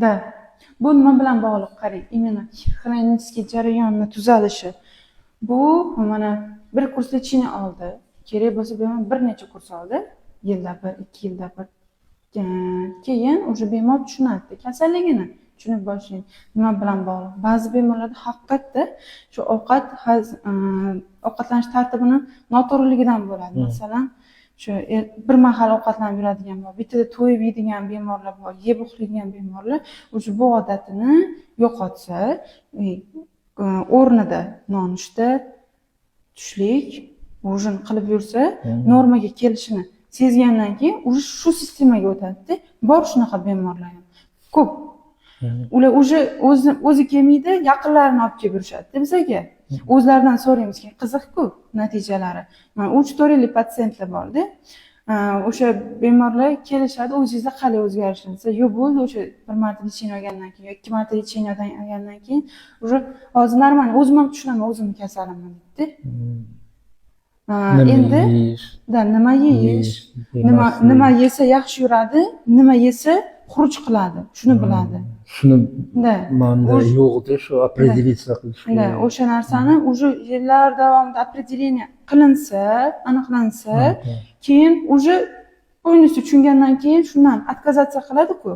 Da. Bu nima bilan bog'liq qarang, именно xronический jarayonni tuzalishi. Bu mana bir kurs lechение oldi. Kerak bo'lsa bemor bir necha kurs oldi. Yilda bir, 2 yilda bir. Keyin o'sha bemor tushunadi kasalligini. Tushunib boshlaydi. Nima bilan bog'liq? Ba'zi bemorlarda haqiqatda shu ovqatlanish tartibini noto'g'riligidan bo'ladi. Masalan, shu bir mahal ovqatlanib yuradigan bor, bittada to'yib yeydigan bemorlar bor, yeb uxlaydigan bemorlar o'sha bu odatini yo'qotsa, o'rnida nonushta, tushlik, ujin qilib yursa, normaga kelishini sezgandan keyin уже shu sistemaga o'tadi-da. Bor shunaqa bemorlar ham. Ko'p. Ular o'zi kelmaydi, yaqinlarini olib kelib yurishadi bizga. O'zlaridan so'raymiz keyin, qiziq-ku natijalari. Mana 3-4 yillik patsientlar bor-da. O'sha bemorlar kelishadi, o'zingizda qalay o'zgarishlar? Yo'q, bo'ldi, o'sha bir marta lechение olgandan keyin, 2 marta lechение olgandan keyin уже hozir normal, o'zim ham tushunaman, o'zimni kasalimni dedi. Endi nima yeyish, nima yesa yaxshi yuradi, nima yesa xuruj qiladi, shuni biladi. Shuni manda yo'qda shu определиться qilish kerak. O'sha narsani уже yillar davomida определение qilinsa, aniqlansa, keyin уже полностью tushungandan keyin shundan отказаться qiladi-ku.